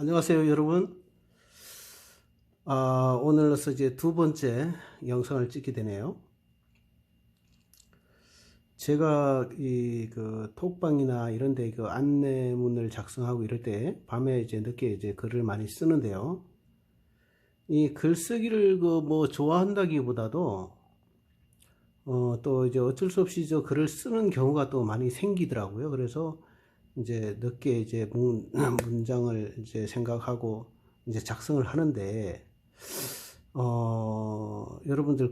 안녕하세요, 여러분. 오늘로서 이제 두 번째 영상을 찍게 되네요. 제가 그 톡방이나 이런 데 그 안내문을 작성하고 이럴 때 밤에 이제 늦게 이제 글을 많이 쓰는데요. 이 글쓰기를 그 뭐 좋아한다기보다도 또 이제 어쩔 수 없이 저 글을 쓰는 경우가 또 많이 생기더라고요. 그래서 이제 늦게 이제 문장을 이제 생각하고 이제 작성을 하는데 여러분들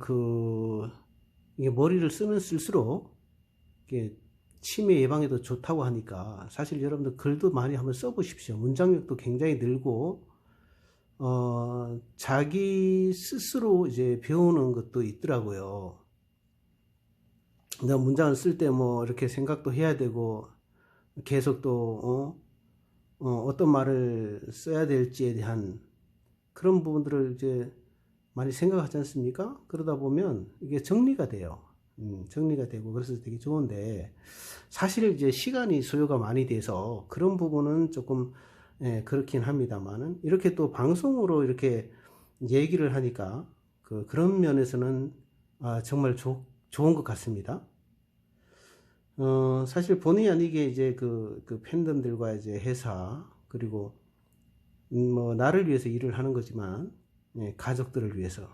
이게 머리를 쓰면 쓸수록 이게 치매 예방에도 좋다고 하니까 사실 여러분들 글도 많이 한번 써보십시오. 문장력도 굉장히 늘고 자기 스스로 이제 배우는 것도 있더라고요. 내가 문장을 쓸 때 뭐 이렇게 생각도 해야 되고 계속 또 어떤 말을 써야 될지에 대한 그런 부분들을 이제 많이 생각하지 않습니까? 그러다 보면 이게 정리가 돼요. 정리가 되고 그래서 되게 좋은데 사실 이제 시간이 소요가 많이 돼서 그런 부분은 조금 그렇긴 합니다만은 이렇게 또 방송으로 이렇게 얘기를 하니까 그런 면에서는 정말 좋은 것 같습니다. 사실 본의 아니게 이제 그 팬덤들과 이제 회사 그리고 뭐 나를 위해서 일을 하는 거지만 가족들을 위해서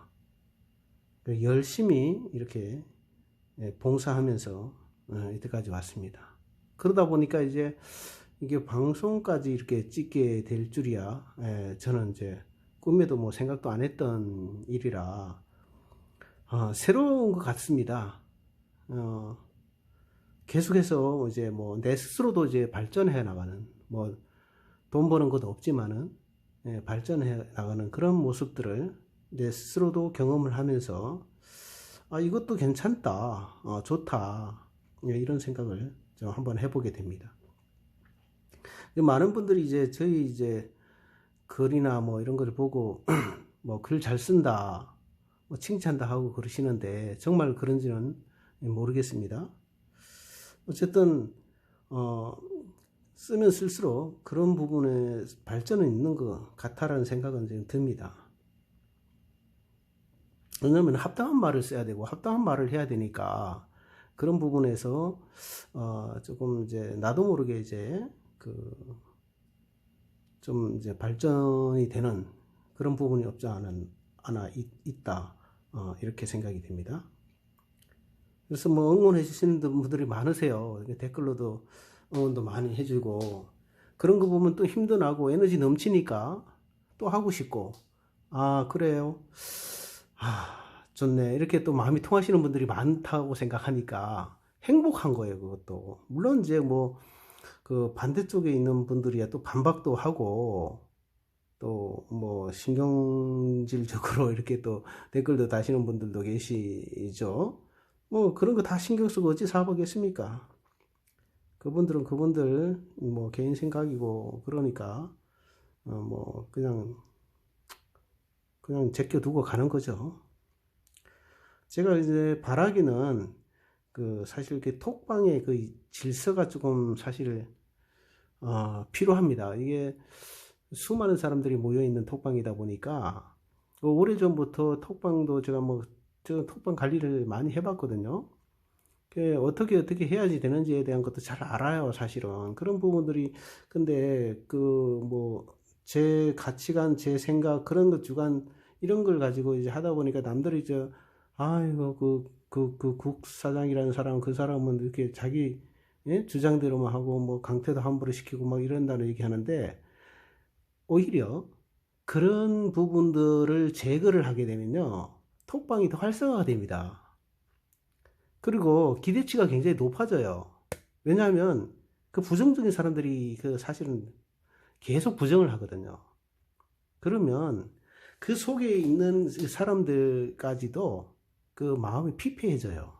열심히 이렇게 봉사하면서 이때까지 왔습니다. 그러다 보니까 이제 이게 방송까지 이렇게 찍게 될 줄이야 저는 이제 꿈에도 뭐 생각도 안 했던 일이라 새로운 것 같습니다. 계속해서 이제 뭐 내 스스로도 이제 발전해 나가는 뭐 돈 버는 것도 없지만은 발전해 나가는 그런 모습들을 내 스스로도 경험을 하면서 이것도 괜찮다, 좋다 이런 생각을 좀 한번 해보게 됩니다. 많은 분들이 이제 저희 이제 글이나 뭐 이런 걸 보고 뭐 글 잘 쓴다, 뭐 칭찬다 하고 그러시는데 정말 그런지는 모르겠습니다. 어쨌든 쓰면 쓸수록 그런 부분에 발전은 있는 것 같다라는 생각은 지금 듭니다. 왜냐하면 합당한 말을 써야 되고 합당한 말을 해야 되니까 그런 부분에서 조금 이제 나도 모르게 이제 좀 이제 발전이 되는 그런 부분이 없지 않아 있다 이렇게 생각이 됩니다. 그래서 뭐 응원해 주시는 분들이 많으세요. 댓글로도 응원도 많이 해주고 그런 거 보면 또 힘도 나고 에너지 넘치니까 또 하고 싶고 그래요. 좋네. 이렇게 또 마음이 통하시는 분들이 많다고 생각하니까 행복한 거예요. 그것도 물론 이제 뭐 그 반대쪽에 있는 분들이야 또 반박도 하고 또 뭐 신경질적으로 이렇게 또 댓글도 다시는 분들도 계시죠. 뭐 그런 거 다 신경 쓰고 어찌 사보겠습니까? 그분들은 그분들 뭐 개인 생각이고 그러니까 뭐 그냥 제껴두고 가는 거죠. 제가 이제 바라기는 사실 그 톡방의 그 질서가 조금 사실 필요합니다. 이게 수많은 사람들이 모여 있는 톡방이다 보니까 오래전부터 톡방도 제가 저 톡방 관리를 많이 해봤거든요. 어떻게 해야지 되는지에 대한 것도 잘 알아요, 사실은. 그런 부분들이, 근데, 제 가치관, 제 생각, 그런 것 주관, 이런 걸 가지고 이제 하다 보니까 남들이 아이고, 국사장이라는 사람, 그 사람은 이렇게 자기, 주장대로만 하고, 뭐, 강퇴도 함부로 시키고, 막 이런다는 얘기 하는데, 오히려 그런 부분들을 제거를 하게 되면요, 톡방이 더 활성화가 됩니다. 그리고 기대치가 굉장히 높아져요. 왜냐하면 그 부정적인 사람들이 사실은 계속 부정을 하거든요. 그러면 그 속에 있는 사람들까지도 그 마음이 피폐해져요.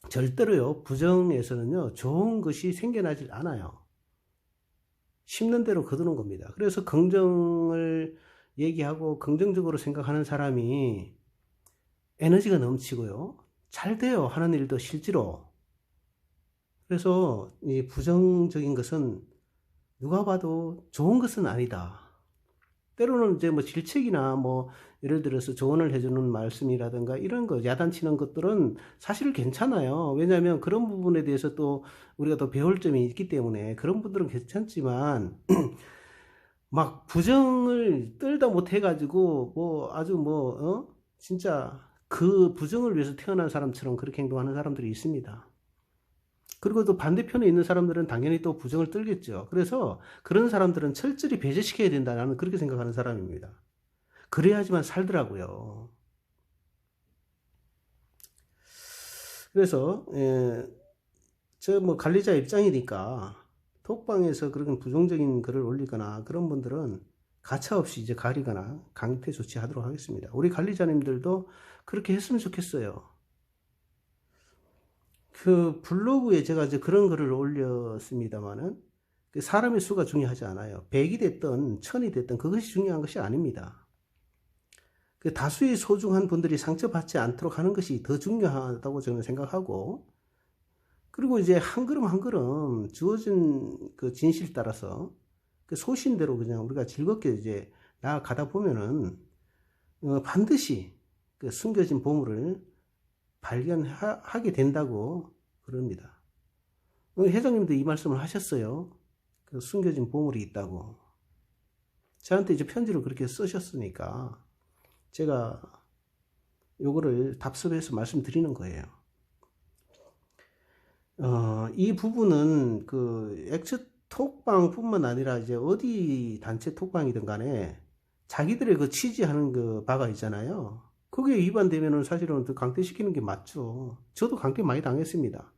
절대로요, 부정에서는요, 좋은 것이 생겨나질 않아요. 심는 대로 거두는 겁니다. 그래서 긍정을 얘기하고 긍정적으로 생각하는 사람이 에너지가 넘치고요. 잘 돼요. 하는 일도 실제로. 그래서 이 부정적인 것은 누가 봐도 좋은 것은 아니다. 때로는 이제 뭐 질책이나 뭐 예를 들어서 조언을 해주는 말씀이라든가 이런 거 야단치는 것들은 사실 괜찮아요. 왜냐하면 그런 부분에 대해서 또 우리가 또 배울 점이 있기 때문에 그런 분들은 괜찮지만 막 부정을 떨다 못 해가지고 뭐 아주 뭐 진짜 그 부정을 위해서 태어난 사람처럼 그렇게 행동하는 사람들이 있습니다. 그리고 또 반대편에 있는 사람들은 당연히 또 부정을 떨겠죠. 그래서 그런 사람들은 철저히 배제시켜야 된다. 나는 그렇게 생각하는 사람입니다. 그래야지만 살더라고요. 그래서 저 뭐 관리자 입장이니까 톡방에서 그런 부정적인 글을 올리거나 그런 분들은 가차없이 이제 가리거나 강퇴 조치하도록 하겠습니다. 우리 관리자님들도 그렇게 했으면 좋겠어요. 그 블로그에 제가 이제 그런 글을 올렸습니다만은 사람의 수가 중요하지 않아요. 100이 됐든 1000이 됐든 그것이 중요한 것이 아닙니다. 그 다수의 소중한 분들이 상처받지 않도록 하는 것이 더 중요하다고 저는 생각하고, 그리고 이제 한 걸음 한 걸음 주어진 그 진실 따라서 그 소신대로 그냥 우리가 즐겁게 이제 나아가다 보면은 반드시 그 숨겨진 보물을 발견하게 된다고 그럽니다. 회장님도 이 말씀을 하셨어요. 그 숨겨진 보물이 있다고. 저한테 이제 편지를 그렇게 쓰셨으니까 제가 요거를 답습해서 말씀드리는 거예요. 이 부분은 그 X 톡방 뿐만 아니라 이제 어디 단체 톡방이든 간에 자기들의 그 취지하는 그 바가 있잖아요. 그게 위반되면은 사실은 더 강퇴시키는 게 맞죠. 저도 강퇴 많이 당했습니다.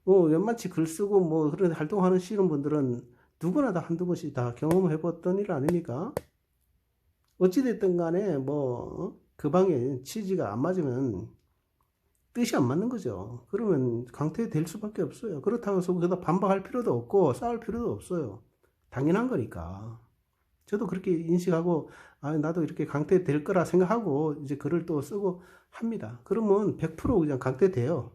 웬만치 글 쓰고 뭐 그런 활동하시는 분들은 누구나 다 한두 번씩 다 경험해봤던 일 아닙니까? 어찌됐든 간에 뭐 그 방에 취지가 안 맞으면 뜻이 안 맞는 거죠. 그러면 강퇴될 수밖에 없어요. 그렇다고 해서 거기다 반박할 필요도 없고 싸울 필요도 없어요. 당연한 거니까. 저도 그렇게 인식하고 나도 이렇게 강퇴될 거라 생각하고 이제 글을 또 쓰고 합니다. 그러면 100% 그냥 강퇴돼요.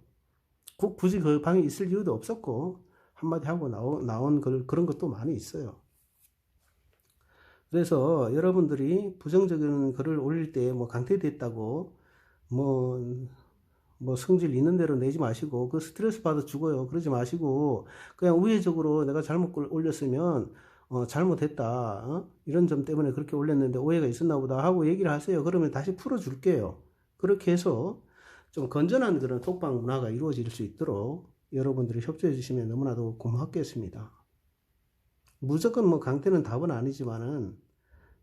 꼭 굳이 그 방에 있을 이유도 없었고 한마디 하고 나온 그런 것도 많이 있어요. 그래서 여러분들이 부정적인 글을 올릴 때 뭐 강퇴됐다고 뭐 성질 있는 대로 내지 마시고 그 스트레스 받아 죽어요. 그러지 마시고 그냥 우회적으로 내가 잘못 올렸으면 잘못했다. 이런 점 때문에 그렇게 올렸는데 오해가 있었나 보다 하고 얘기를 하세요. 그러면 다시 풀어줄게요. 그렇게 해서 좀 건전한 그런 톡방 문화가 이루어질 수 있도록 여러분들이 협조해 주시면 너무나도 고맙겠습니다. 무조건 뭐 강퇴는 답은 아니지만은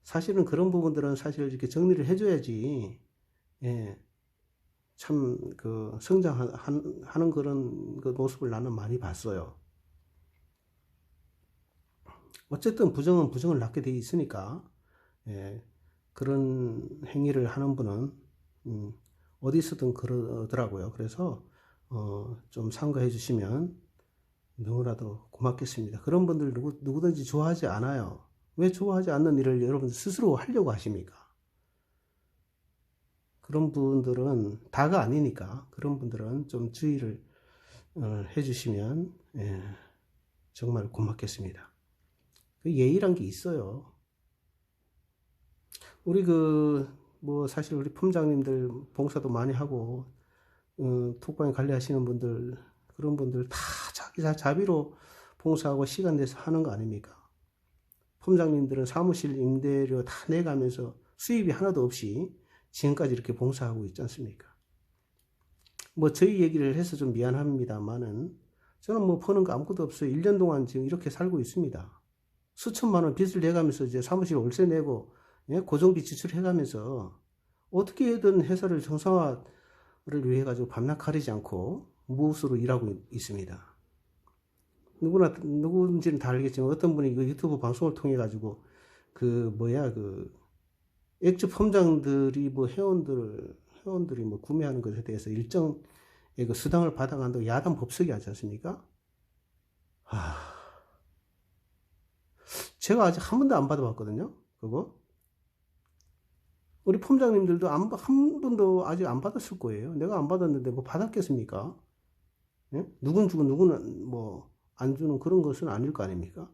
사실은 그런 부분들은 사실 이렇게 정리를 해줘야지, 예, 참 그 성장하는 그런 그 모습을 나는 많이 봤어요. 어쨌든 부정은 부정을 낳게 돼 있으니까, 예, 그런 행위를 하는 분은 어디서든 그러더라고요. 그래서 좀 참고해 주시면 너무나도 고맙겠습니다. 그런 분들 누구든지 좋아하지 않아요. 왜 좋아하지 않는 일을 여러분 스스로 하려고 하십니까? 그런 분들은 다가 아니니까 그런 분들은 좀 주의를 해주시면 정말 고맙겠습니다. 그 예의란 게 있어요. 우리 뭐 사실 우리 품장님들 봉사도 많이 하고 톡방에 관리하시는 분들 그런 분들 다 자기 자비로 봉사하고 시간 내서 하는 거 아닙니까? 품장님들은 사무실 임대료 다 내가면서 수입이 하나도 없이 지금까지 이렇게 봉사하고 있지 않습니까? 뭐 저희 얘기를 해서 좀 미안합니다만은 저는 뭐 버는 거 아무것도 없어요. 1년 동안 지금 이렇게 살고 있습니다. 수천만 원 빚을 내가면서 이제 사무실 월세 내고 고정비 지출해가면서 어떻게든 회사를 정상화를 위해 가지고 밤낮 가리지 않고 무엇으로 일하고 있습니다. 누군지는 다 알겠지만 어떤 분이 그 유튜브 방송을 통해 가지고 액주 펌장들이 뭐 회원들이 뭐 구매하는 것에 대해서 일정의 그 수당을 받아간다고 야단 법석이 하지 않습니까? 제가 아직 한 번도 안 받아봤거든요. 그거. 우리 펌장님들도 한 번도 아직 안 받았을 거예요. 내가 안 받았는데 뭐 받았겠습니까? 예? 누군 주고 누구는 뭐 안 주는 그런 것은 아닐 거 아닙니까?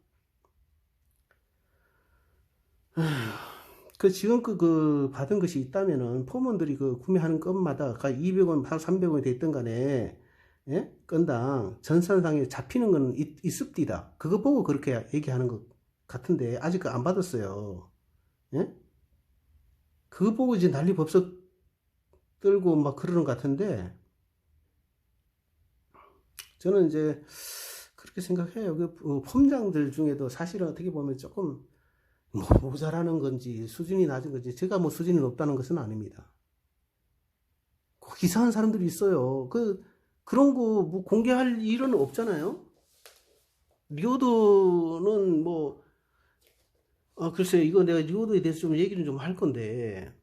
그 지금 그 받은 것이 있다면은 폼원들이 그 구매하는 건마다 200원, 300원이 됐든 간에 예? 건당 전산상에 잡히는 건 있습디다. 그거 보고 그렇게 얘기하는 것 같은데 아직 그 안 받았어요. 예? 그거 보고 이제 난리 법석 떨고 막 그러는 것 같은데 저는 이제 그렇게 생각해요. 그 폼장들 중에도 사실은 어떻게 보면 조금 뭐 모자라는 건지 수준이 낮은 건지 제가 뭐 수준이 높다는 것은 아닙니다. 꼭 이상한 사람들이 있어요. 그런 거 뭐 공개할 일은 없잖아요. 리오드는 뭐 글쎄 이거 내가 리오드에 대해서 좀 얘기를 좀 할 건데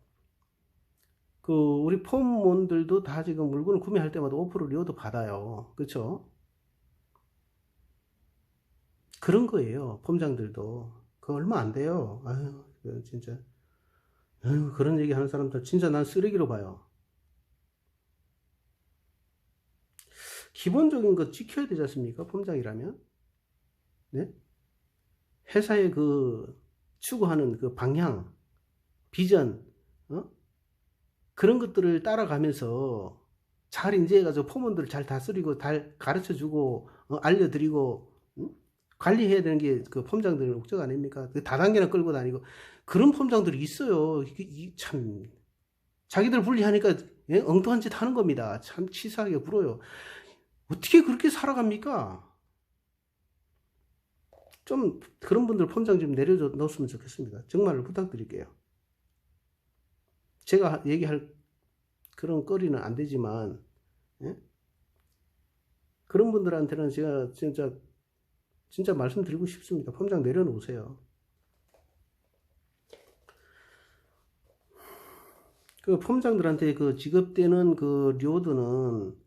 그 우리 폼원들도 다 지금 물건을 구매할 때마다 5% 리오드 받아요. 그렇죠? 그런 거예요. 폼장들도 그거 얼마 안 돼요. 아유 진짜 아유, 그런 얘기 하는 사람들 진짜 난 쓰레기로 봐요. 기본적인 거 지켜야 되지 않습니까? 폼장이라면. 네? 회사의 그 추구하는 그 방향, 비전, 어? 그런 것들을 따라가면서 잘 인지해가지고 폼원들을 잘 다스리고 잘 가르쳐주고 알려드리고 관리해야 되는 게 그 폼장들의 목적 아닙니까? 그 다단계나 끌고 다니고 그런 폼장들이 있어요. 참 자기들 분리하니까 예? 엉뚱한 짓 하는 겁니다. 참 치사하게 굴어요. 어떻게 그렇게 살아갑니까? 좀 그런 분들 폼장 좀 내려놓았으면 좋겠습니다. 정말 부탁드릴게요. 제가 얘기할 그런 거리는 안 되지만 예? 그런 분들한테는 제가 진짜 말씀드리고 싶습니다. 폼장 내려놓으세요. 그 폼장들한테 그 지급되는 그 리워드는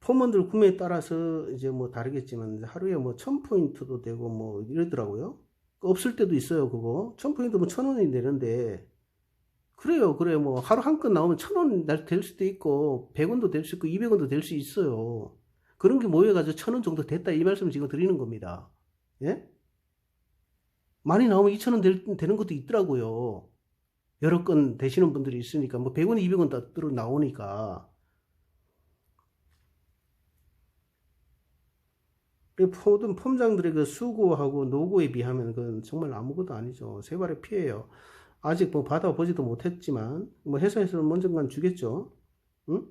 폼원들 구매에 따라서 이제 뭐 다르겠지만 하루에 뭐 1000포인트도 되고 뭐 이러더라고요. 없을 때도 있어요. 그거 1000포인트 뭐 1000원이 되는데 그래요. 그래 뭐 하루 한 건 나오면 1000원 될 수도 있고 100원도 될 수 있고 200원도 될 수 있어요. 그런 게 모여가지고 1000원 정도 됐다 이 말씀 지금 드리는 겁니다. 예? 많이 나오면 2000원 되는 것도 있더라고요. 여러 건 되시는 분들이 있으니까 뭐 100원, 200원 다 나오니까 모든 폼장들의 그 수고하고 노고에 비하면 그건 정말 아무것도 아니죠. 세 발의 피해예요. 아직 뭐 받아보지도 못했지만 뭐 회사에서는 언젠간 주겠죠. 응?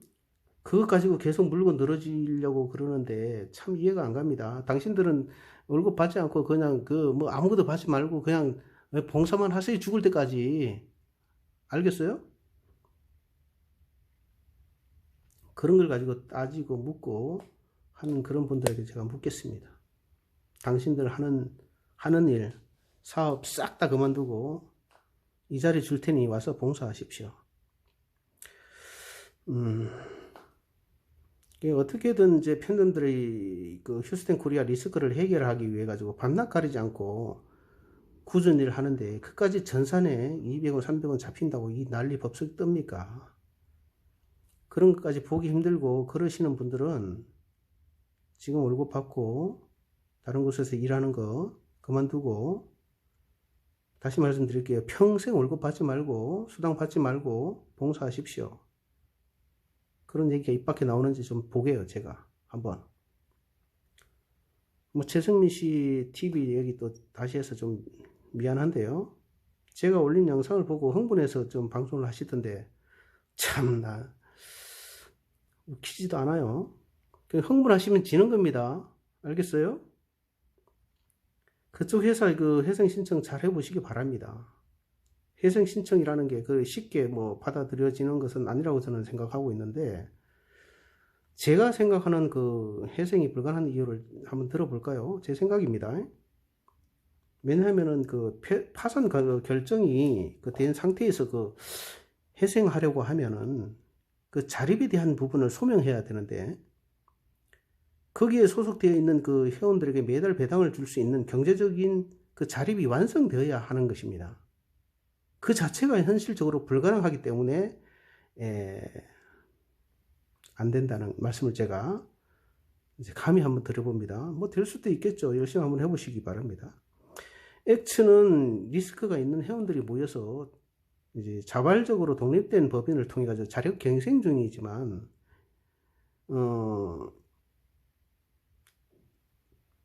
그것 가지고 계속 물고 늘어지려고 그러는데 참 이해가 안 갑니다. 당신들은 월급 받지 않고 그냥 그 뭐 아무것도 받지 말고 그냥 봉사만 하세요. 죽을 때까지. 알겠어요? 그런 걸 가지고 따지고 묻고 하는 그런 분들에게 제가 묻겠습니다. 당신들 하는 일, 사업 싹 다 그만두고 이 자리 줄 테니 와서 봉사하십시오. 어떻게든 이제 팬덤들의 그 휴스텐 코리아 리스크를 해결하기 위해 가지고 밤낮 가리지 않고 꾸준히 일을 하는데 그까지 전산에 200원, 300원 잡힌다고 이 난리 법석이 뜹니까? 그런 것까지 보기 힘들고 그러시는 분들은 지금 월급 받고 다른 곳에서 일하는 거 그만두고 다시 말씀드릴게요. 평생 월급 받지 말고 수당 받지 말고 봉사하십시오. 그런 얘기가 입 밖에 나오는지 좀 보게요. 제가 한번. 뭐 최승민 씨 TV 얘기 또 다시 해서 좀 미안한데요. 제가 올린 영상을 보고 흥분해서 좀 방송을 하시던데 참나 웃기지도 않아요. 흥분하시면 지는 겁니다. 알겠어요? 그쪽 회사 그 회생 신청 잘 해보시기 바랍니다. 회생 신청이라는 게 그 쉽게 뭐 받아들여지는 것은 아니라고 저는 생각하고 있는데 제가 생각하는 그 회생이 불가능한 이유를 한번 들어볼까요? 제 생각입니다. 왜냐하면은 그 파산 결정이 된 상태에서 그 회생하려고 하면은 그 자립에 대한 부분을 소명해야 되는데 거기에 소속되어 있는 그 회원들에게 매달 배당을 줄 수 있는 경제적인 그 자립이 완성되어야 하는 것입니다. 그 자체가 현실적으로 불가능하기 때문에 안 된다는 말씀을 제가 이제 감히 한번 드려봅니다. 뭐 될 수도 있겠죠. 열심히 한번 해보시기 바랍니다. 액츠는 리스크가 있는 회원들이 모여서 이제 자발적으로 독립된 법인을 통해 가지고 자력 경쟁 중이지만,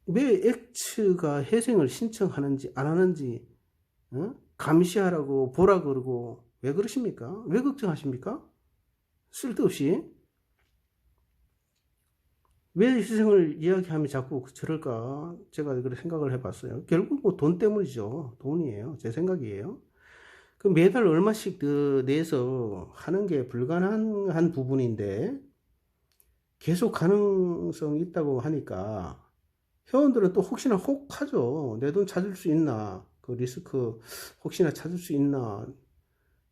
왜 액츠가 회생을 신청하는지 안 하는지 감시하라고 보라 그러고 왜 그러십니까? 왜 걱정하십니까? 쓸데없이 왜 희생을 이야기하면 자꾸 저럴까? 제가 그렇게 생각을 해봤어요. 결국 뭐 돈 때문이죠. 돈이에요. 제 생각이에요. 그 매달 얼마씩 내서 하는 게 불가능한 부분인데 계속 가능성이 있다고 하니까 회원들은 또 혹시나 혹하죠. 내 돈 찾을 수 있나? 그 리스크 혹시나 찾을 수 있나?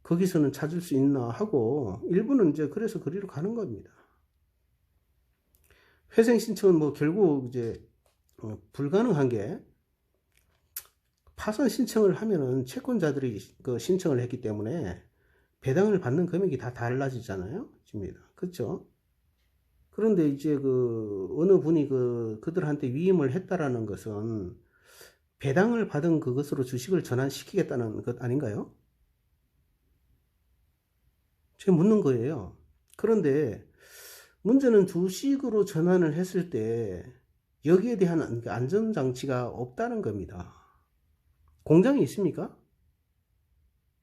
거기서는 찾을 수 있나 하고 일부는 이제 그래서 그리로 가는 겁니다. 회생 신청은 뭐 결국 이제 불가능한 게 파산 신청을 하면은 채권자들이 그 신청을 했기 때문에 배당을 받는 금액이 다 달라지잖아요. 집니다. 그렇죠? 그런데 이제 그 어느 분이 그들한테 위임을 했다라는 것은 배당을 받은 그것으로 주식을 전환시키겠다는 것 아닌가요? 제가 묻는 거예요. 그런데 문제는 주식으로 전환을 했을 때 여기에 대한 안전장치가 없다는 겁니다. 공장이 있습니까?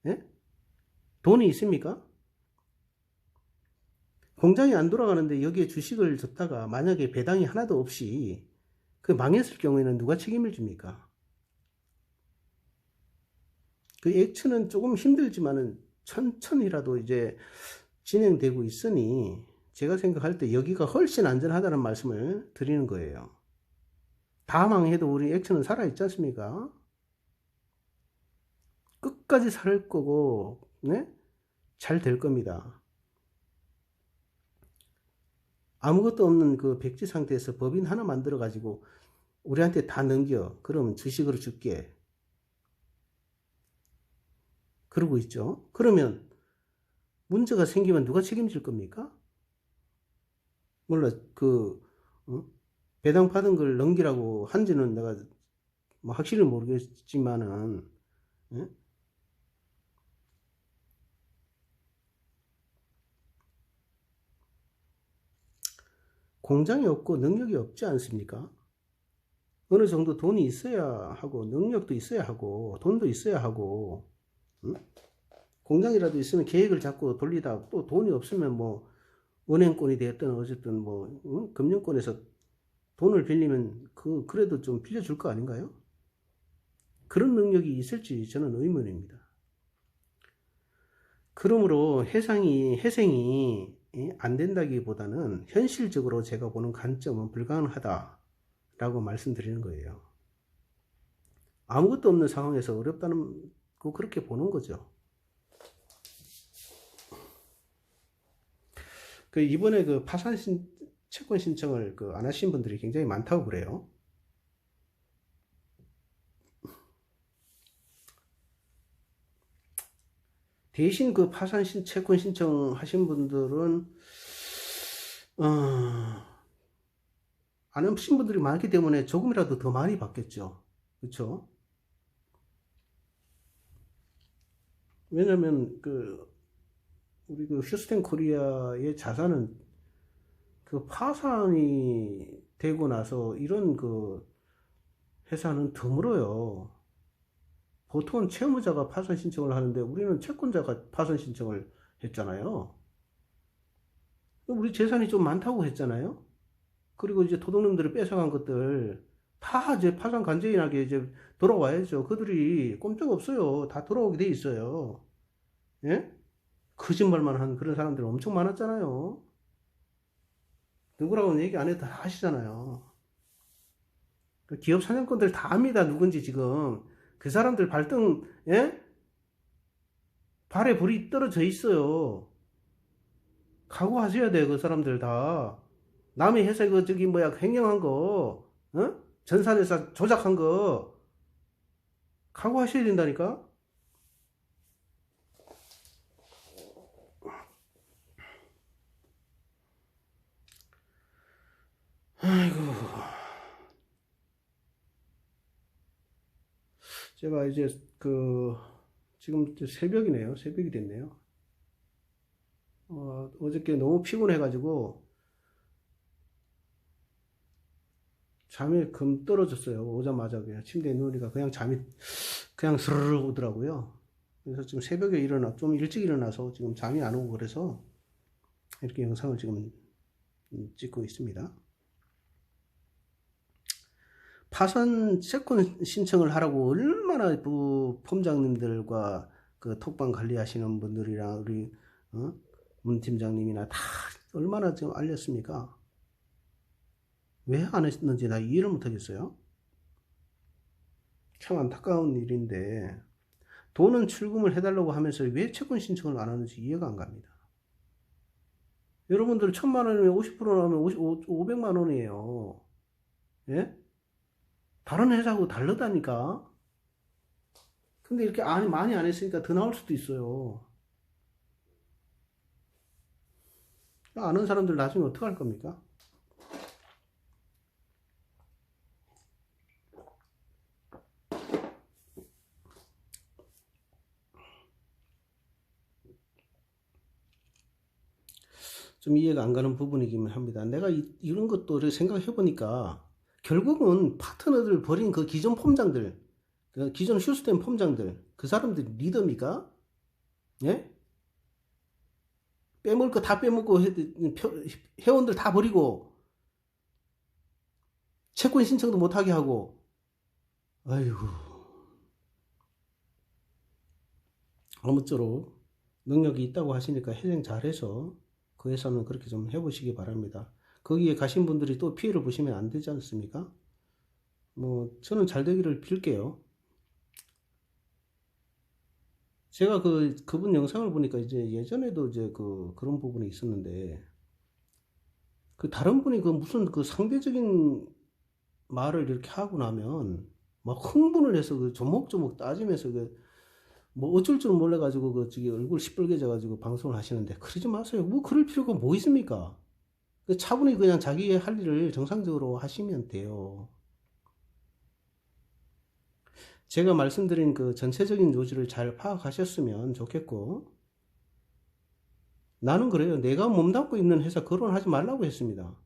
예? 돈이 있습니까? 공장이 안 돌아가는데 여기에 주식을 줬다가 만약에 배당이 하나도 없이 그 망했을 경우에는 누가 책임을 집니까? 그 액츠는 조금 힘들지만은 천천히라도 이제 진행되고 있으니 제가 생각할 때 여기가 훨씬 안전하다는 말씀을 드리는 거예요. 다 망해도 우리 액츠는 살아있지 않습니까? 끝까지 살 거고, 네? 잘 될 겁니다. 아무것도 없는 그 백지 상태에서 법인 하나 만들어 가지고 우리한테 다 넘겨. 그러면 주식으로 줄게. 그러고 있죠. 그러면 문제가 생기면 누가 책임질 겁니까? 몰라, 어? 배당 받은 걸 넘기라고 한지는 내가 뭐 확실히 모르겠지만은, 예? 공장이 없고 능력이 없지 않습니까? 어느 정도 돈이 있어야 하고, 능력도 있어야 하고, 돈도 있어야 하고, 응? 공장이라도 있으면 계획을 잡고 돌리다 또 돈이 없으면 뭐, 은행권이 되었든 어쨌든 뭐, 응? 금융권에서 돈을 빌리면 그래도 좀 빌려줄 거 아닌가요? 그런 능력이 있을지 저는 의문입니다. 그러므로 회생이 안 된다기보다는 현실적으로 제가 보는 관점은 불가능하다라고 말씀드리는 거예요. 아무것도 없는 상황에서 어렵다는 거 그렇게 보는 거죠. 이번에 파산 채권 신청을 안 하신 분들이 굉장히 많다고 그래요. 대신 파산 채권 신청하신 분들은 안 하신 분들이 많기 때문에 조금이라도 더 많이 받겠죠. 그렇죠? 왜냐면 우리 휴스텐 코리아의 자산은 파산이 되고 나서 이런 회사는 드물어요. 보통은 채무자가 파산 신청을 하는데 우리는 채권자가 파산 신청을 했잖아요. 우리 재산이 좀 많다고 했잖아요. 그리고 이제 도둑놈들이 뺏어간 것들 다 이제 파산 간제인하게 이제 돌아와야죠. 그들이 꼼짝 없어요. 다 돌아오게 돼 있어요. 예? 거짓말만 하는 그런 사람들 엄청 많았잖아요. 누구라고는 얘기 안 해도 다 아시잖아요. 기업 사냥꾼들 다 압니다. 누군지 지금. 그 사람들 발등, 예? 발에 불이 떨어져 있어요. 각오하셔야 돼요. 그 사람들 다. 남의 회사 횡령한 거, 어? 전산회사 조작한 거, 각오하셔야 된다니까? 아이고. 제가 이제 지금 이제 새벽이네요. 새벽이 됐네요. 어저께 너무 피곤해가지고 잠이 금 떨어졌어요. 오자마자 그냥 침대에 누우니까 그냥 스르르 오더라고요. 그래서 지금 새벽에 좀 일찍 일어나서 지금 잠이 안 오고 그래서 이렇게 영상을 지금 찍고 있습니다. 파산 채권 신청을 하라고 얼마나 폼장님들과 그 톡방 관리하시는 분들이랑 우리 문 팀장님이나 다 얼마나 지금 알렸습니까? 왜 안 했는지 나 이해를 못 하겠어요. 참 안타까운 일인데 돈은 출금을 해달라고 하면서 왜 채권 신청을 안 하는지 이해가 안 갑니다. 여러분들 1,000만 원이면 50% 나오면 500만 원이에요. 예? 다른 회사하고 다르다니까. 근데 이렇게 많이 안 했으니까 더 나올 수도 있어요. 아는 사람들 나중에 어떡할 겁니까? 좀 이해가 안 가는 부분이긴 합니다. 내가 이런 것도 생각해 보니까 결국은 파트너들 버린 그 기존 폼장들, 그 기존 슈스템 폼장들, 그 사람들이 리더입니까? 예? 빼먹을 거 다 빼먹고 회원들 다 버리고 채권 신청도 못하게 하고, 아이고, 아무쪼록 능력이 있다고 하시니까 희생 잘해서 그 회사는 그렇게 좀 해보시기 바랍니다. 거기에 가신 분들이 또 피해를 보시면 안 되지 않습니까? 뭐 저는 잘 되기를 빌게요. 제가 그분 영상을 보니까 이제 예전에도 이제 그런 부분이 있었는데 다른 분이 무슨 상대적인 말을 이렇게 하고 나면 막 흥분을 해서 조목조목 따지면서 뭐 어쩔 줄 몰라가지고 저기 얼굴 시뻘개져가지고 방송을 하시는데 그러지 마세요. 뭐 그럴 필요가 뭐 있습니까? 차분히 그냥 자기 할 일을 정상적으로 하시면 돼요. 제가 말씀드린 전체적인 요지를 잘 파악하셨으면 좋겠고, 나는 그래요. 내가 몸담고 있는 회사 거론하지 말라고 했습니다.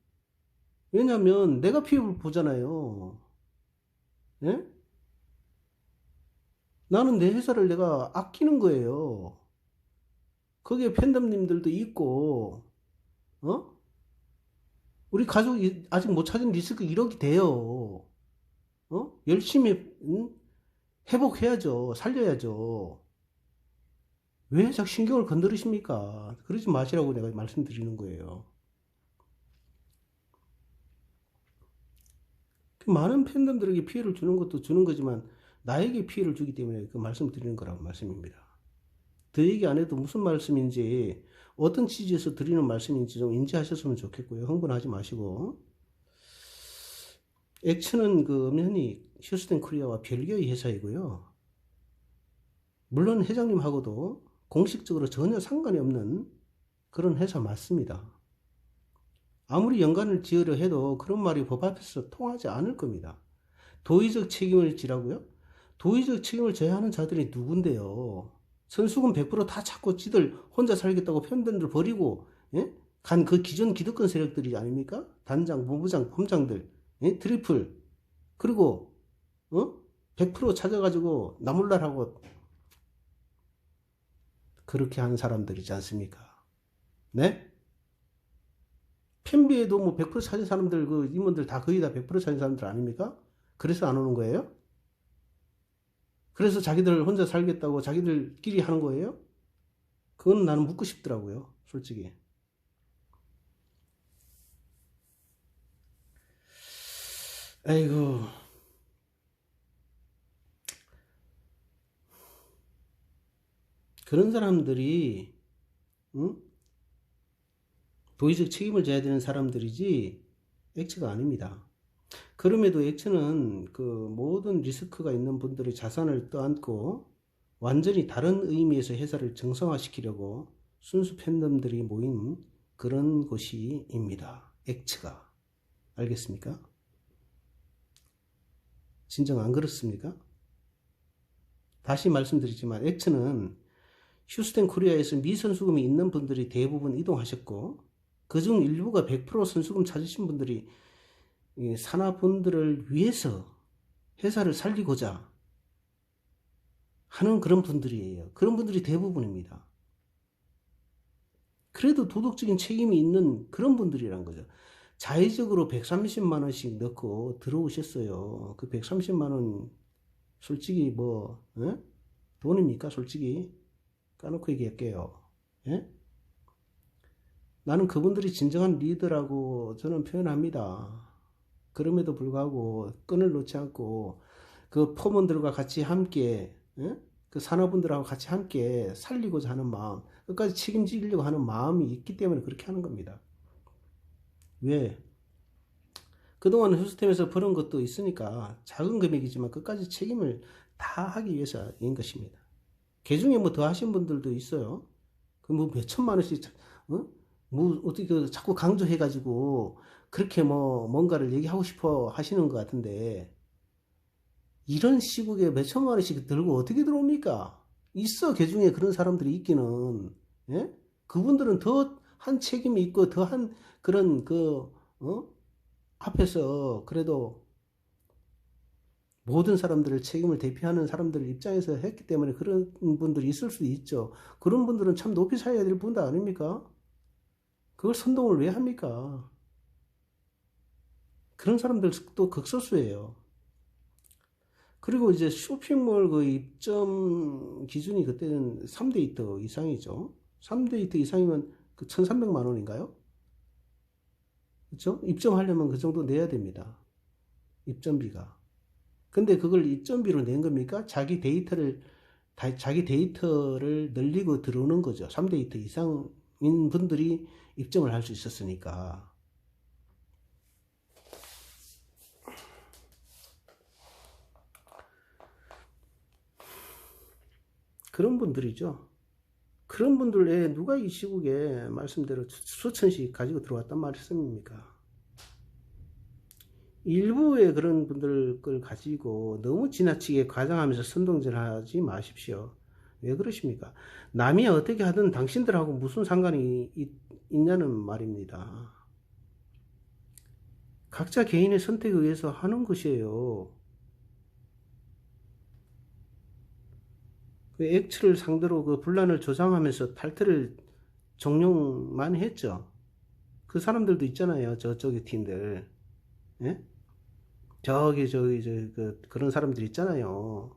왜냐면 내가 피해를 보잖아요. 예? 나는 내 회사를 내가 아끼는 거예요. 거기에 팬덤님들도 있고, 우리 가족이 아직 못 찾은 리스크 1억이 돼요. 열심히 회복해야죠. 살려야죠. 왜 자꾸 신경을 건드리십니까? 그러지 마시라고 내가 말씀드리는 거예요. 많은 팬덤들에게 피해를 주는 것도 주는 거지만 나에게 피해를 주기 때문에 그 말씀드리는 거라고 말씀입니다. 더 얘기 안 해도 무슨 말씀인지 어떤 취지에서 드리는 말씀인지 좀 인지하셨으면 좋겠고요. 흥분하지 마시고. 액츠는 엄연히 휴스턴 코리아와 별개의 회사이고요. 물론 회장님하고도 공식적으로 전혀 상관이 없는 그런 회사 맞습니다. 아무리 연관을 지으려 해도 그런 말이 법 앞에서 통하지 않을 겁니다. 도의적 책임을 지라고요? 도의적 책임을 져야 하는 자들이 누군데요? 선수금 100%다 찾고 지들 혼자 살겠다고 팬들을 버리고 예? 간 기존 기득권 세력들이 아닙니까? 단장, 본부장, 폼장들, 예? 트리플 그리고 100% 찾아가지고 나몰라라고 그렇게 하는 사람들이지 않습니까? 네? 팬비에도 뭐 100% 찾은 사람들 임원들 다 거의 다 100% 찾은 사람들 아닙니까? 그래서 안 오는 거예요? 그래서 자기들 혼자 살겠다고 자기들끼리 하는 거예요? 그건 나는 묻고 싶더라고요. 솔직히. 아이고. 그런 사람들이 도의적 책임을 져야 되는 사람들이지 액츠가 아닙니다. 그럼에도 액츠는 모든 리스크가 있는 분들의 자산을 떠안고 완전히 다른 의미에서 회사를 정상화시키려고 순수 팬덤들이 모인 그런 곳입니다. 액츠가. 알겠습니까? 진정 안 그렇습니까? 다시 말씀드리지만 엑츠는 휴스턴 코리아에서 미선수금이 있는 분들이 대부분 이동하셨고 그중 일부가 100% 선수금 찾으신 분들이 산하분들을 위해서 회사를 살리고자 하는 그런 분들이에요. 그런 분들이 대부분입니다. 그래도 도덕적인 책임이 있는 그런 분들이란 거죠. 자의적으로 130만 원씩 넣고 들어오셨어요. 그 130만 원 솔직히 뭐 돈입니까? 솔직히 까놓고 얘기할게요. 예? 나는 그분들이 진정한 리더라고 저는 표현합니다. 그럼에도 불구하고 끈을 놓지 않고 그 포먼들과 같이 함께 그 산업분들하고 같이 함께 살리고자 하는 마음, 끝까지 책임지려고 하는 마음이 있기 때문에 그렇게 하는 겁니다. 왜? 그동안 휴스템에서 벌은 것도 있으니까 작은 금액이지만 끝까지 책임을 다 하기 위해서인 것입니다. 그 중에 뭐 더 하신 분들도 있어요. 그 뭐 몇천만 원씩, 뭐 어떻게 자꾸 강조해가지고 그렇게 뭐 뭔가를 얘기하고 싶어 하시는 것 같은데 이런 시국에 몇천만 원씩 들고 어떻게 들어옵니까? 있어, 그 중에 그런 사람들이 있기는. 예? 그분들은 더 한 책임이 있고 더 한 그런 앞에서 그래도 모든 사람들을 책임을 대표하는 사람들 입장에서 했기 때문에 그런 분들이 있을 수도 있죠. 그런 분들은 참 높이 사야 될 분들 아닙니까? 그걸 선동을 왜 합니까? 그런 사람들도 극소수예요. 그리고 이제 쇼핑몰 그 입점 기준이 그때는 3데이터 이상이죠. 3데이터 이상이면 그 1,300만 원인가요? 그렇죠? 입점하려면 그 정도 내야 됩니다. 입점비가. 근데 그걸 입점비로 낸 겁니까? 자기 데이터를 늘리고 들어오는 거죠. 3데이터 이상인 분들이 입점을 할 수 있었으니까. 그런 분들이죠. 그런 분들 외에 누가 이 시국에 말씀대로 수천씩 가지고 들어왔단 말씀입니까? 일부의 그런 분들 걸 가지고 너무 지나치게 과장하면서 선동질하지 마십시오. 왜 그러십니까? 남이 어떻게 하든 당신들하고 무슨 상관이 있냐는 말입니다. 각자 개인의 선택에 의해서 하는 것이에요. 그 X를 상대로 그 분란을 조장하면서 탈퇴를 종용 많이 했죠. 그 사람들도 있잖아요. 저쪽의 팀들. 예? 그런 사람들 있잖아요.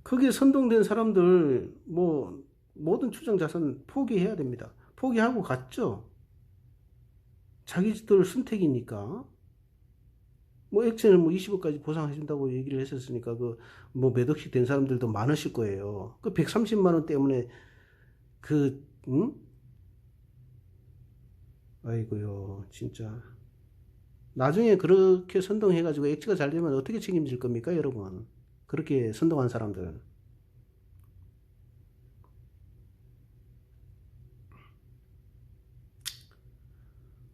거기에 선동된 사람들, 뭐, 모든 추정 자산 포기해야 됩니다. 포기하고 갔죠. 자기들 선택이니까. 뭐, 액션을 뭐 20억까지 보상해준다고 얘기를 했었으니까, 뭐 몇 억씩 된 사람들도 많으실 거예요. 그 130만원 때문에, 응? 아이고요, 진짜. 나중에 그렇게 선동해가지고 액치가 잘 되면 어떻게 책임질 겁니까, 여러분? 그렇게 선동한 사람들.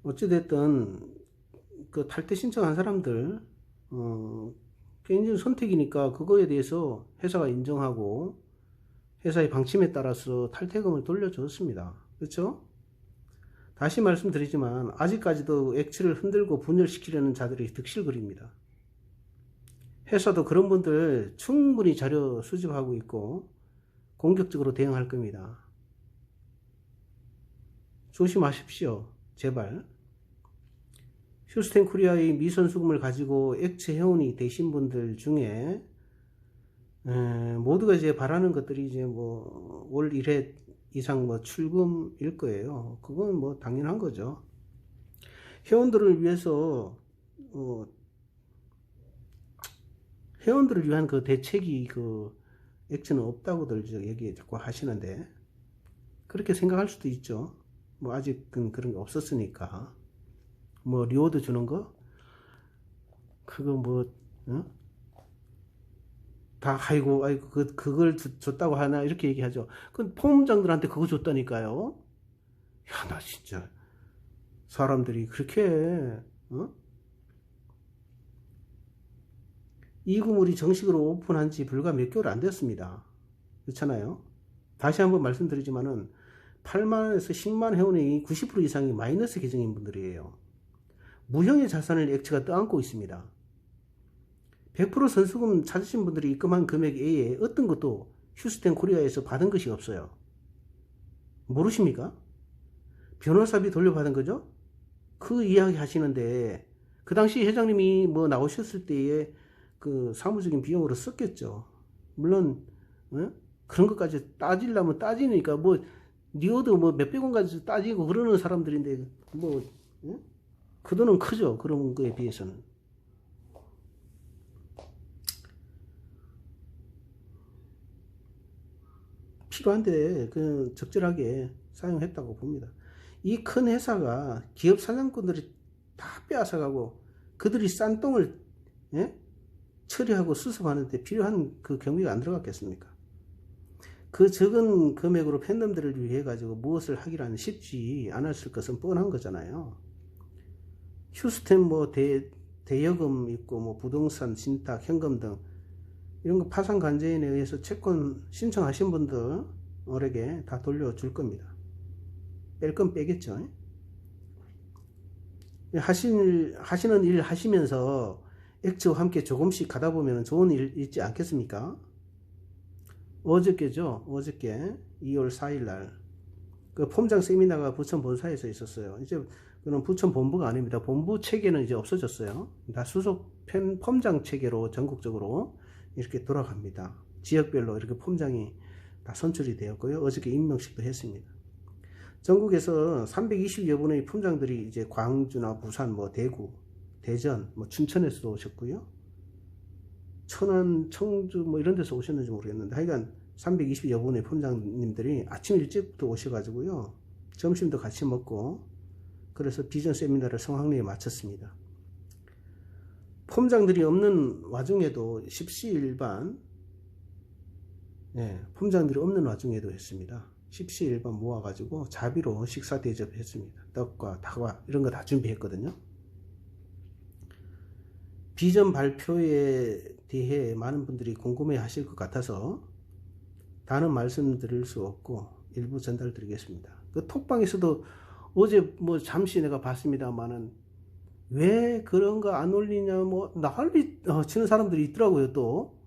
어찌됐든, 그 탈퇴 신청한 사람들, 개인적인 선택이니까 그거에 대해서 회사가 인정하고 회사의 방침에 따라서 탈퇴금을 돌려줬습니다. 그렇죠? 다시 말씀드리지만 아직까지도 액치를 흔들고 분열시키려는 자들이 득실거립니다. 회사도 그런 분들 충분히 자료 수집하고 있고 공격적으로 대응할 겁니다. 조심하십시오. 제발. 휴스턴 코리아의 미선수금을 가지고 액체 회원이 되신 분들 중에 모두가 이제 바라는 것들이 이제 뭐 월 1회 이상 뭐 출금일 거예요. 그건 뭐 당연한 거죠. 회원들을 위해서 회원들을 위한 그 대책이 그 액체는 없다고들 얘기 자꾸 하시는데 그렇게 생각할 수도 있죠. 뭐 아직은 그런 게 없었으니까. 뭐 리워드 주는 거 그거 뭐 다 아이고 그걸 줬다고 하나 이렇게 얘기하죠. 그 포함장들한테 그거 줬다니까요. 야, 나 진짜 사람들이 그렇게 이 구물이 정식으로 오픈한 지 불과 몇 개월 안 됐습니다. 그렇잖아요. 다시 한번 말씀드리지만은 8만에서 10만 회원의 90% 이상이 마이너스 계정인 분들이에요. 무형의 자산을 엑츠가 떠안고 있습니다. 100% 선수금 찾으신 분들이 입금한 금액 외에 어떤 것도 휴스텐 코리아에서 받은 것이 없어요. 모르십니까? 변호사비 돌려받은 거죠? 그 이야기 하시는데 그 당시 회장님이 뭐 나오셨을 때에 그 사무적인 비용으로 썼겠죠. 물론 그런 것까지 따지려면 따지니까 뭐 니어도 뭐 몇백 원까지 따지고 그러는 사람들인데 뭐 그 돈은 크죠. 그런 거에 비해서는. 필요한데 그 적절하게 사용했다고 봅니다. 이 큰 회사가 기업 사장꾼들이 다 빼앗아가고 그들이 싼 똥을 처리하고 수습하는데 필요한 그 경비가 안 들어갔겠습니까? 그 적은 금액으로 팬덤들을 위해 가지고 무엇을 하기라는 쉽지 않았을 것은 뻔한 거잖아요. 휴스텐 뭐 대여금 있고 뭐 부동산, 신탁, 현금 등 이런 거 파산 관제인에 의해서 채권 신청하신 분들에게 다 돌려줄 겁니다. 뺄 건 빼겠죠. 하시는 일 하시면서 엑츠와 함께 조금씩 가다 보면 좋은 일 있지 않겠습니까? 어저께죠. 어저께 2월 4일 날 그 폼장 세미나가 부천 본사에서 있었어요. 이제 그는 부천 본부가 아닙니다. 본부 체계는 이제 없어졌어요. 다 수속 폼장 체계로 전국적으로 이렇게 돌아갑니다. 지역별로 이렇게 폼장이 다 선출이 되었고요. 어저께 임명식도 했습니다. 전국에서 320여 분의 폼장들이 이제 광주나 부산, 뭐 대구, 대전, 뭐 춘천에서도 오셨고요. 천안, 청주 뭐 이런 데서 오셨는지 모르겠는데 하여간 320여 분의 폼장님들이 아침 일찍부터 오셔가지고요. 점심도 같이 먹고 그래서 비전 세미나를 성황리에 마쳤습니다. 폼장들이 없는 와중에도 십시일반 폼장들이 없는 와중에도 했습니다. 십시일반 모아가지고 자비로 식사 대접했습니다. 떡과 다과 이런 거 다 준비했거든요. 비전 발표에 대해 많은 분들이 궁금해 하실 것 같아서 다는 말씀드릴 수 없고 일부 전달 드리겠습니다. 그 톡방에서도 어제 뭐 잠시 내가 봤습니다만은 왜 그런 거 안 올리냐 뭐 난리 치는 사람들이 있더라고요. 또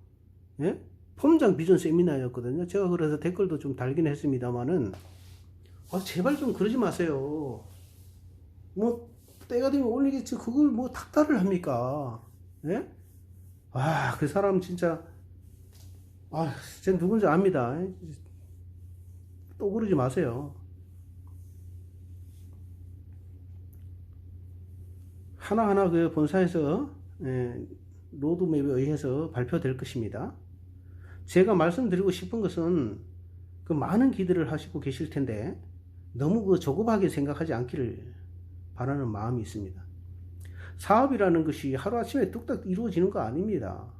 폼장 비전 세미나였거든요. 제가 그래서 댓글도 좀 달긴 했습니다만은 제발 좀 그러지 마세요. 뭐 때가 되면 올리겠지 그걸 뭐 닥달을 합니까? 그 사람 진짜 쟤 누군지 압니다. 또 그러지 마세요. 하나하나 그 본사에서 로드맵에 의해서 발표될 것입니다. 제가 말씀드리고 싶은 것은 그 많은 기대를 하시고 계실 텐데 너무 그 조급하게 생각하지 않기를 바라는 마음이 있습니다. 사업이라는 것이 하루아침에 뚝딱 이루어지는 거 아닙니다.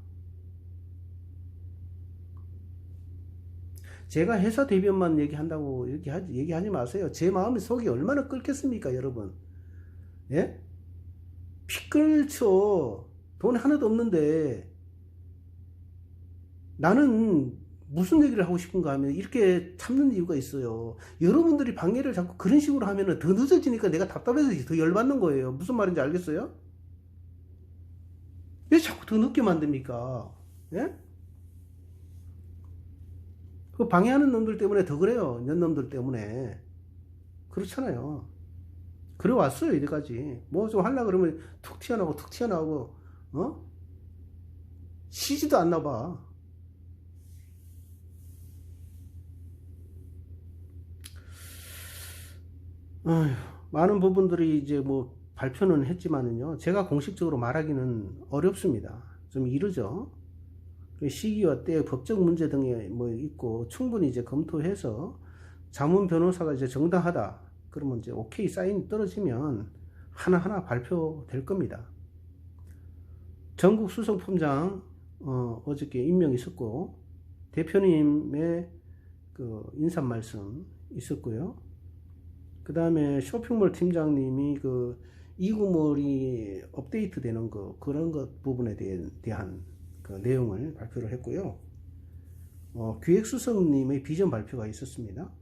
제가 회사 대변만 얘기한다고 이렇게 얘기하지 마세요. 제 마음이 속이 얼마나 끓겠습니까, 여러분? 피 끓죠. 돈 하나도 없는데 나는 무슨 얘기를 하고 싶은가 하면 이렇게 참는 이유가 있어요. 여러분들이 방해를 자꾸 그런 식으로 하면 더 늦어지니까 내가 답답해서 더 열받는 거예요. 무슨 말인지 알겠어요? 왜 자꾸 더 늦게 만듭니까? 그 방해하는 놈들 때문에 더 그래요. 년놈들 때문에. 그렇잖아요. 그래 왔어요, 이제까지. 뭐 좀 하려고 그러면 툭 튀어나오고, 쉬지도 않나 봐. 많은 부분들이 이제 뭐 발표는 했지만은요, 제가 공식적으로 말하기는 어렵습니다. 좀 이르죠. 시기와 때 법적 문제 등이 뭐 있고 충분히 이제 검토해서 자문 변호사가 이제 정당하다 그러면 이제 오케이 사인 떨어지면 하나하나 발표될 겁니다. 전국 수석 폼장 어저께 임명 있었고 대표님의 그 인사 말씀 있었고요. 그 다음에 쇼핑몰 팀장님이 그 이구몰이 업데이트 되는 거 그런 것 부분에 대한 그 내용을 발표를 했고요. 기획수석님의 비전 발표가 있었습니다.